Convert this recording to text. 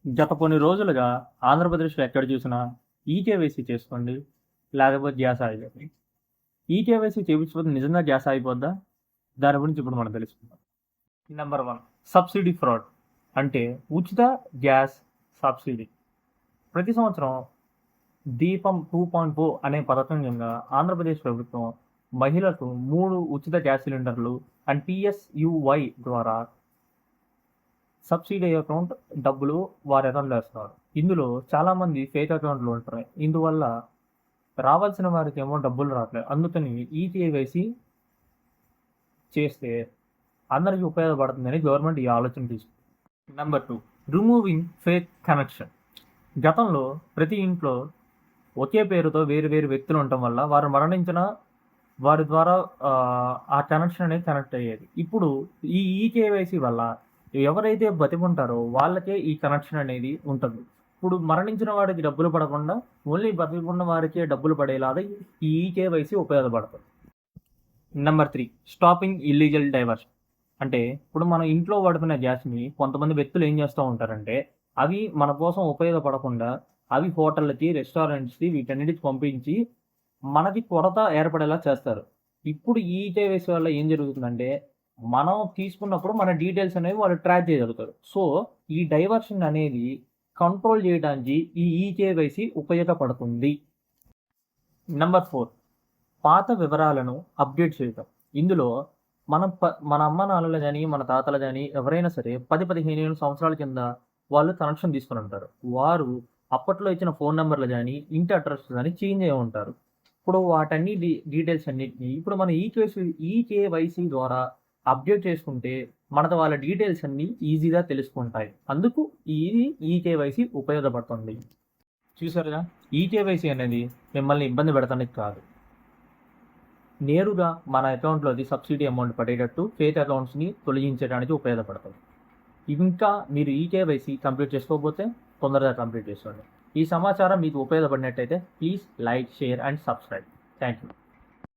గత కొన్ని రోజులుగా ఆంధ్రప్రదేశ్‌లో ఎక్కడ చూసినా ఈకేవైసీ చేసుకోండి, లేకపోతే గ్యాస్ ఆగిపోద్ది. ఈకేవైసీ చేపించకపోతే నిజంగా గ్యాస్ ఆగిపోద్దా? దాని గురించి ఇప్పుడు మనం తెలుసుకుందాం. నెంబర్ 1 సబ్సిడీ ఫ్రాడ్ అంటే ఉచిత గ్యాస్ సబ్సిడీ. ప్రతి సంవత్సరం దీపం 2.0 అనే పథకం కింద ఆంధ్రప్రదేశ్ ప్రభుత్వం మహిళలకు 3 ఉచిత గ్యాస్ సిలిండర్లు అండ్ PSUY ద్వారా సబ్సిడీ అకౌంట్ డబ్బులు వారి అకౌంట్‌లో వేస్తున్నారు. ఇందులో చాలామంది ఫేక్ అకౌంట్‌లు ఉంటున్నాయి. ఇందువల్ల రావాల్సిన వారికేమో డబ్బులు రావట్లేదు. అందుకని ఈ కేవైసీ చేస్తే అందరికీ ఉపయోగపడుతుందని గవర్నమెంట్ ఈ ఆలోచన తీసుకుంది. Number 2 removing fake connection. గతంలో ప్రతి ఇంట్లో ఒకే పేరుతో వేరు వేరు వ్యక్తులు ఉండటం వల్ల వారు మరణించిన వారి ద్వారా ఆ కనెక్షన్ అనేది కనెక్ట్ అయ్యేది. ఇప్పుడు ఈ ఈకేవైసీ వల్ల ఎవరైతే బతికుంటారో వాళ్ళకే ఈ కనెక్షన్ అనేది ఉంటుంది. ఇప్పుడు మరణించిన వాడికి డబ్బులు పడకుండా ఓన్లీ బతికున్న వారికే డబ్బులు పడేలాగా ఈ ఈకేవైసీ ఉపయోగపడుతుంది. Number 3 stopping illegal diversion. అంటే ఇప్పుడు మన ఇంట్లో వాడుకునే గ్యాస్‌ని కొంతమంది వ్యక్తులు ఏం చేస్తూ ఉంటారంటే అవి మన కోసం ఉపయోగపడకుండా అవి హోటళ్ళకి, రెస్టారెంట్స్‌కి వీటన్నిటికి పంపించి మనకి కొరత ఏర్పడేలా చేస్తారు. ఇప్పుడు ఈ ఈకేవైసీ వల్ల ఏం జరుగుతుందంటే మనం తీసుకున్నప్పుడు మన డీటెయిల్స్ అనేవి వాళ్ళు ట్రాక్ చేయగలుగుతారు. సో, ఈ డైవర్షన్ అనేది కంట్రోల్ చేయడానికి ఈ ఈకేవైసీ ఉపయోగపడుతుంది. నెంబర్ 4 పాత వివరాలను అప్డేట్ చేయటం. ఇందులో మన అమ్మ నాన్నలు గాని, మన తాతలు గాని ఎవరైనా సరే 10, 15 సంవత్సరాల కింద వాళ్ళు కనెక్షన్ తీసుకొని ఉంటారు. వారు అప్పట్లో ఇచ్చిన ఫోన్ నంబర్‌లు గాని, ఇంటి అడ్రెస్ గాని చేంజ్ అయ్యి ఉంటారు. ఇప్పుడు వాటన్ని డీటెయిల్స్ అన్నిటిని ఇప్పుడు మన ఈకేవైసీ ద్వారా అప్డేట్ చేసుకుంటే మనకు వాళ్ళ డీటెయిల్స్ అన్నీ ఈజీగా తెలుసుకుంటాయి. అందుకు ఈకేవైసీ ఉపయోగపడుతుంది. చూసారుగా, ఈకేవైసీ అనేది మిమ్మల్ని ఇబ్బంది పెడతానికి కాదు. నేరుగా మన అకౌంట్‌లోకి సబ్సిడీ అమౌంట్ పడేటట్టు ఫేక్ అకౌంట్స్‌ని తొలగించడానికి ఉపయోగపడుతుంది. ఇంకా మీరు ఈకేవైసీ కంప్లీట్ చేసుకోకపోతే తొందరగా కంప్లీట్ చేసుకోండి. ఈ సమాచారం మీకు ఉపయోగపడినట్టయితే please like, share and subscribe. Thank you.